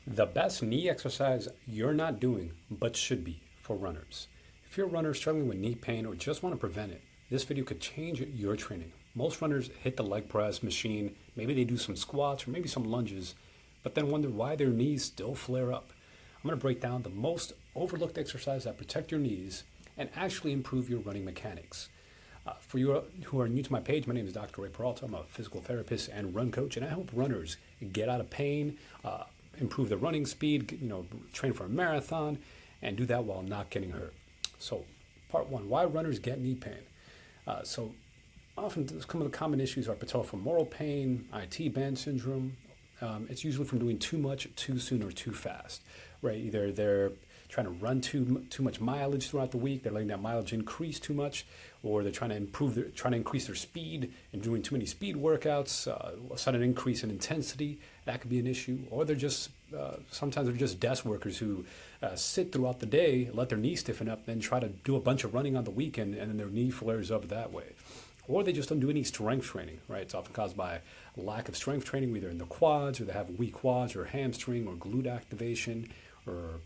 The best knee exercise you're not doing, but should be for runners. If you're a runner struggling with knee pain or just want to prevent it, this video could change your training. Most runners hit the leg press machine, maybe they do some squats or maybe some lunges, but then wonder why their knees still flare up. I'm going to break down the most overlooked exercise that protect your knees and actually improve your running mechanics. For you who are new to my page, my name is Dr. Ray Peralta. I'm a physical therapist and run coach, and I help runners get out of pain, improve their running speed, train for a marathon, and do that while not getting hurt. So, part one: why runners get knee pain. So, often some of the common issues are patellofemoral pain, IT band syndrome. It's usually from doing too much, too soon, or too fast. Right? Either they're trying to run too much mileage throughout the week, they're letting that mileage increase too much, or they're trying to increase their speed and doing too many speed workouts, a sudden increase in intensity. That could be an issue. Or they're just sometimes they're just desk workers who sit throughout the day, let their knee stiffen up, then try to do a bunch of running on the weekend, and then their knee flares up that way. Or they just don't do any strength training, right? It's often caused by lack of strength training, either in the quads, or they have weak quads, or hamstring, or glute activation, or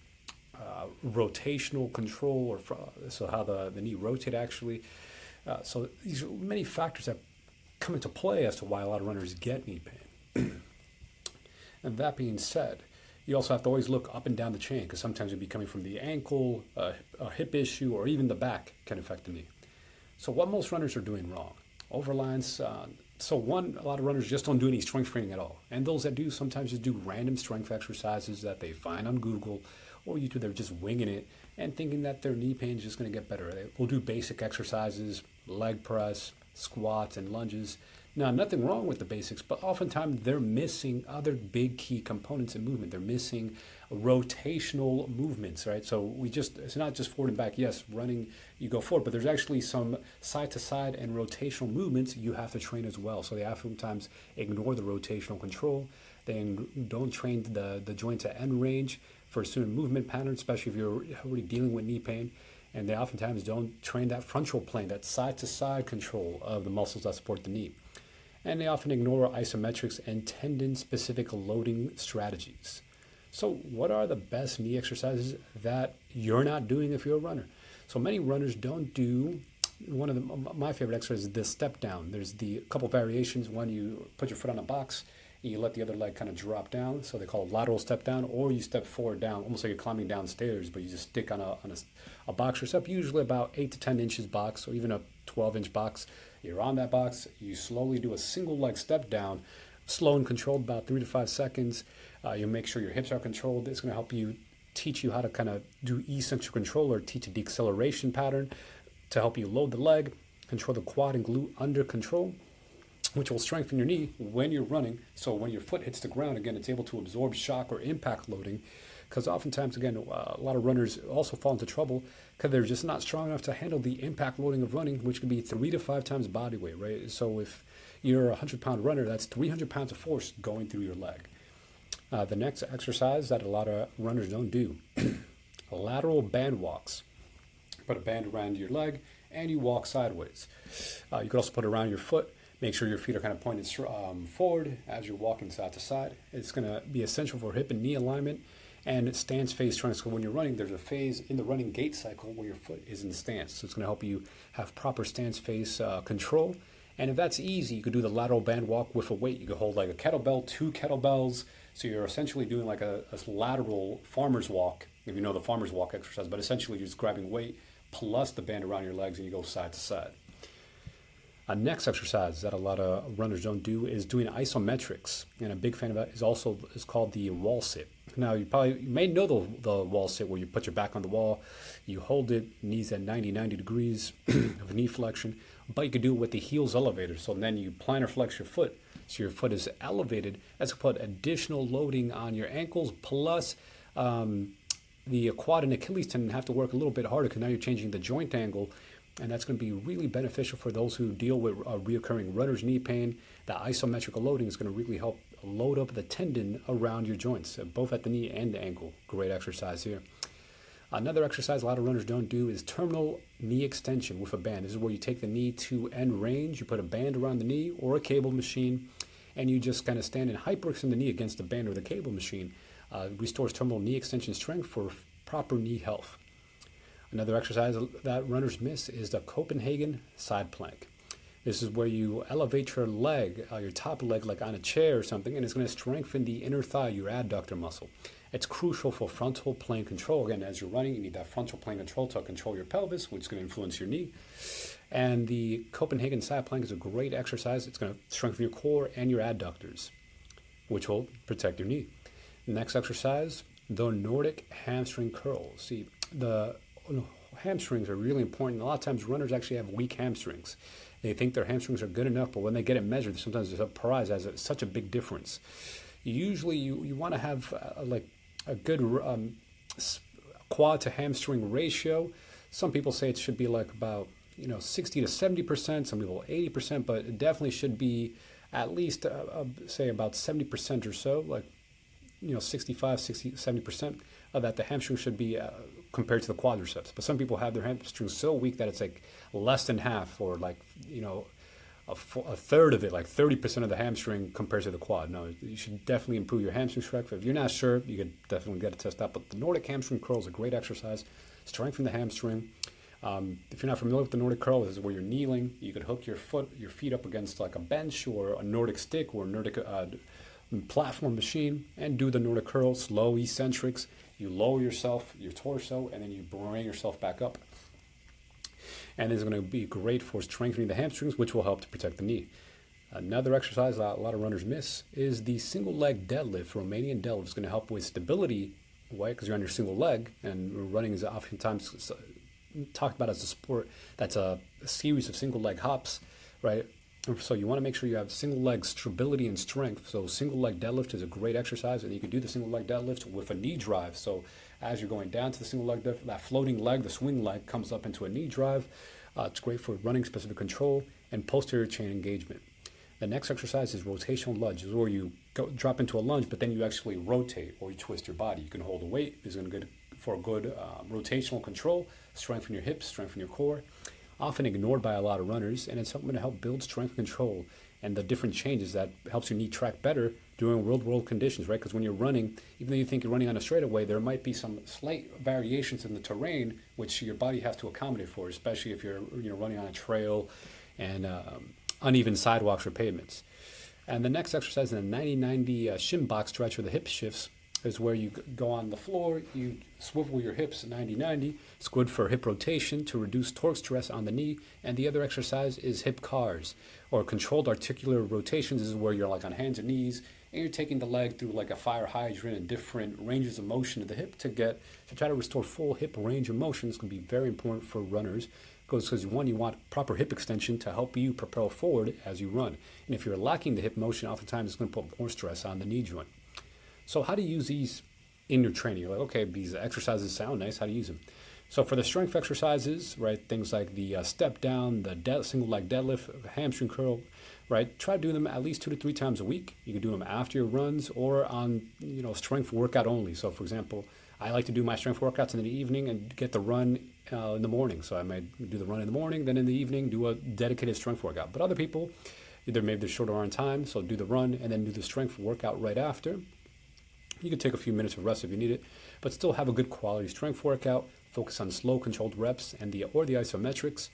rotational control, or so how the knee rotate actually. So these are many factors that come into play as to why a lot of runners get knee pain. And that being said, you also have to always look up and down the chain, because sometimes it'll be coming from the ankle, a hip issue, or even the back can affect the knee. So what most runners are doing wrong. Overlines. A lot of runners just don't do any strength training at all. And those that do sometimes just do random strength exercises that they find on Google or YouTube. They're just winging it and thinking that their knee pain is just going to get better. They will do basic exercises, leg press, squats, and lunges. Now, nothing wrong with the basics, but oftentimes they're missing other big key components in movement. They're missing rotational movements, right? So it's not just forward and back. Yes, running, you go forward, but there's actually some side to side and rotational movements you have to train as well. So they oftentimes ignore the rotational control. They don't train the joint to end range for certain movement patterns, especially if you're already dealing with knee pain. And they oftentimes don't train that frontal plane, that side to side control of the muscles that support the knee. And they often ignore isometrics and tendon-specific loading strategies. So what are the best knee exercises that you're not doing if you're a runner? So many runners don't do one of my favorite exercises is the step down. There's the couple variations. One, you put your foot on a box and you let the other leg kind of drop down. So they call it lateral step down, or you step forward down, almost like you're climbing downstairs, but you just stick on a box or step, usually about 8 to 10 inches box, or even a 12-inch box. You're on that box, you slowly do a single leg step down, slow and controlled, about 3 to 5 seconds. You'll make sure your hips are controlled. It's going to teach you how to kind of do eccentric control, or teach a deceleration pattern to help you load the leg, control the quad and glute under control, which will strengthen your knee when you're running. So when your foot hits the ground, again, it's able to absorb shock or impact loading. Because oftentimes, again, a lot of runners also fall into trouble because they're just not strong enough to handle the impact loading of running, which could be 3 to 5 times body weight, right? So if you're a 100-pound runner, that's 300 pounds of force going through your leg. The next exercise that a lot of runners don't do, lateral band walks. Put a band around your leg and you walk sideways. You could also put it around your foot. Make sure your feet are kind of pointed forward as you're walking side to side. It's going to be essential for hip and knee alignment and stance phase training. So when you're running, there's a phase in the running gait cycle where your foot is in stance. So it's going to help you have proper stance phase control. And if that's easy, you could do the lateral band walk with a weight. You could hold like a kettlebell, 2 kettlebells. So you're essentially doing like a lateral farmer's walk, if you know the farmer's walk exercise, but essentially you're just grabbing weight plus the band around your legs and you go side to side. A next exercise that a lot of runners don't do is doing isometrics, and a big fan of that is called the wall sit. Now you may know the wall sit, where you put your back on the wall, you hold it, knees at 90 degrees of knee flexion, but you could do it with the heels elevated. So then you plantar flex your foot, so your foot is elevated. That's to put additional loading on your ankles, plus the quad and Achilles tendon have to work a little bit harder because now you're changing the joint angle. And that's going to be really beneficial for those who deal with reoccurring runner's knee pain. The isometric loading is going to really help load up the tendon around your joints, both at the knee and the ankle. Great exercise here. Another exercise a lot of runners don't do is terminal knee extension with a band. This is where you take the knee to end range. You put a band around the knee or a cable machine, and you just kind of stand and hyperextend the knee against the band or the cable machine. Restores terminal knee extension strength for proper knee health. Another exercise that runners miss is the Copenhagen side plank. This is where you elevate your leg, your top leg, like on a chair or something, and it's going to strengthen the inner thigh, your adductor muscle. It's crucial for frontal plane control. Again, as you're running, you need that frontal plane control to control your pelvis, which is going to influence your knee. And the Copenhagen side plank is a great exercise. It's going to strengthen your core and your adductors, which will protect your knee. Next exercise, the Nordic hamstring curl. See, the hamstrings are really important. A lot of times runners actually have weak hamstrings. They think their hamstrings are good enough, but when they get it measured, sometimes they're surprised as it's such a big difference. Usually you want to have like a good quad to hamstring ratio. Some people say it should be like about 60 to 70%, some people 80%, but it definitely should be at least say about 70% or so, like 65, 60, 70% of that the hamstring should be compared to the quadriceps. But some people have their hamstrings so weak that it's like less than half, or like a third of it, like 30% of the hamstring compared to the quad. No, you should definitely improve your hamstring strength. If you're not sure, you could definitely get a test out. But the Nordic hamstring curl is a great exercise. Strengthen the hamstring. If you're not familiar with the Nordic curl, this is where you're kneeling. You could hook your feet up against like a bench or a Nordic stick or a Nordic platform machine and do the Nordic curl, slow eccentrics. You lower yourself, your torso, and then you bring yourself back up. And it's going to be great for strengthening the hamstrings, which will help to protect the knee. Another exercise a lot of runners miss is the single leg deadlift. Romanian deadlift is going to help with stability, right? Because you're on your single leg, and running is oftentimes talked about as a sport that's a series of single leg hops, right? So you want to make sure you have single leg stability and strength. So single leg deadlift is a great exercise, and you can do the single leg deadlift with a knee drive. So as you're going down to the single leg deadlift, that floating leg, the swing leg, comes up into a knee drive. It's great for running specific control and posterior chain engagement. The next exercise is rotational lunge, is where you drop into a lunge, but then you actually rotate or you twist your body. You can hold a weight. It's going to be good for good rotational control, strengthen your hips, strengthen your core. Often ignored by a lot of runners, and it's something to help build strength control and the different changes that helps your knee track better during real world conditions, right? Because when you're running, even though you think you're running on a straightaway, there might be some slight variations in the terrain which your body has to accommodate for, especially if you're running on a trail and uneven sidewalks or pavements. And the next exercise in the 90-90 shin box stretch, or the hip shifts, is where you go on the floor, you swivel your hips 90-90. It's good for hip rotation to reduce torque stress on the knee. And the other exercise is hip cars, or controlled articular rotations. This is where you're like on hands and knees, and you're taking the leg through like a fire hydrant and different ranges of motion of the hip to try to restore full hip range of motion. It's going to be very important for runners, because one, you want proper hip extension to help you propel forward as you run. And if you're lacking the hip motion, oftentimes it's going to put more stress on the knee joint. So how do you use these in your training? You're like, okay, these exercises sound nice. How do you use them? So for the strength exercises, right, things like the step down, the single leg deadlift, the hamstring curl, right, try to do them at least 2 to 3 times a week. You can do them after your runs or on, strength workout only. So for example, I like to do my strength workouts in the evening and get the run in the morning. So I might do the run in the morning, then in the evening do a dedicated strength workout. But other people, maybe they're shorter on time, so do the run and then do the strength workout right after. You can take a few minutes of rest if you need it, but still have a good quality strength workout. Focus on slow, controlled reps and the isometrics.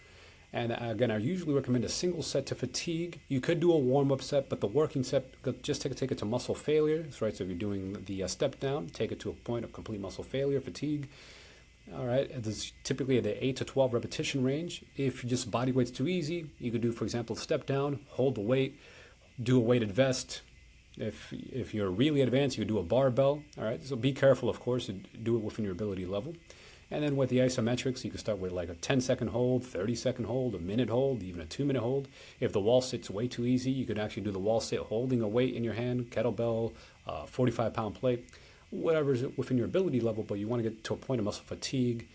And again, I usually recommend a single set to fatigue. You could do a warm-up set, but the working set, just take it to muscle failure. That's right. So if you're doing the step down, take it to a point of complete muscle failure, fatigue. All right. There's typically the 8 to 12 repetition range. If just body weight's too easy, you could do, for example, step down, hold the weight, do a weighted vest. If you're really advanced, you could do a barbell. All right. So be careful, of course, and do it within your ability level. And then with the isometrics, you can start with like a 10-second hold, 30-second hold, a minute hold, even a 2-minute hold. If the wall sit's way too easy, you could actually do the wall sit holding a weight in your hand, kettlebell, 45-pound plate, whatever's within your ability level, but you want to get to a point of muscle fatigue.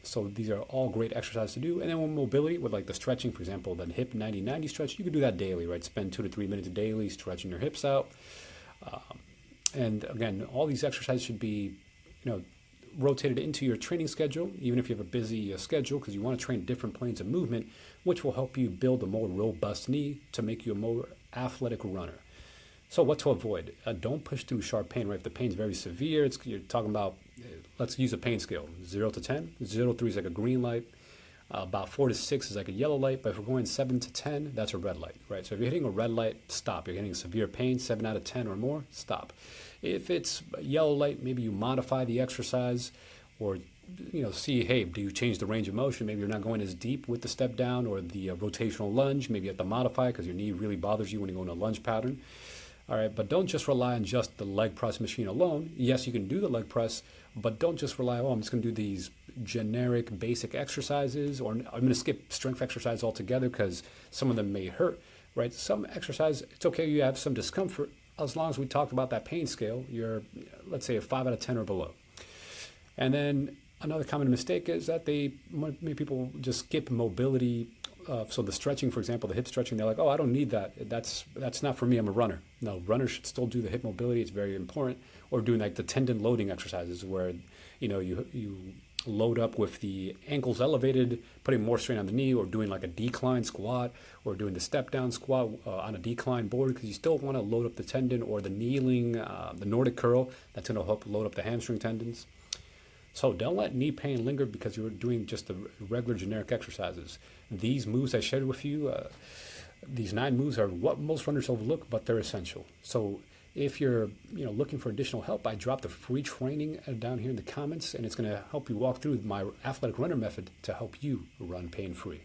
So these are all great exercises to do. And then with mobility, with like the stretching, for example, the hip 90-90 stretch, you could do that daily, right? Spend 2 to 3 minutes daily stretching your hips out. And again, all these exercises should be, rotated into your training schedule, even if you have a busy schedule, because you want to train different planes of movement, which will help you build a more robust knee to make you a more athletic runner. So what to avoid? Don't push through sharp pain, right? If the pain's very severe, you're talking about, let's use a pain scale, 0 to 10. 0 to 3 is like a green light. About 4 to 6 is like a yellow light. But if we're going 7 to 10, that's a red light, right? So if you're hitting a red light, stop. You're hitting severe pain, 7 out of 10 or more, stop. If it's a yellow light, maybe you modify the exercise, or see, hey, do you change the range of motion? Maybe you're not going as deep with the step down or the rotational lunge. Maybe you have to modify because your knee really bothers you when you go in a lunge pattern. All right, but don't just rely on just the leg press machine alone. Yes, you can do the leg press, but don't just rely, I'm just going to do these generic basic exercises, or I'm going to skip strength exercise altogether because some of them may hurt, right? Some exercise, it's okay, you have some discomfort, as long as we talked about that pain scale, you're, let's say, a 5 out of 10 or below. And then another common mistake is that many people just skip mobility. So the stretching, for example, the hip stretching, they're like, I don't need that. That's not for me. I'm a runner. No, runners should still do the hip mobility. It's very important. Or doing like the tendon loading exercises where, you load up with the ankles elevated, putting more strain on the knee, or doing like a decline squat, or doing the step down squat on a decline board, because you still want to load up the tendon, or the kneeling, the Nordic curl. That's going to help load up the hamstring tendons. So don't let knee pain linger because you're doing just the regular generic exercises. These moves I shared with you, these 9 moves are what most runners overlook, but they're essential. So if you're looking for additional help, I dropped a free training down here in the comments, and it's going to help you walk through my athletic runner method to help you run pain-free.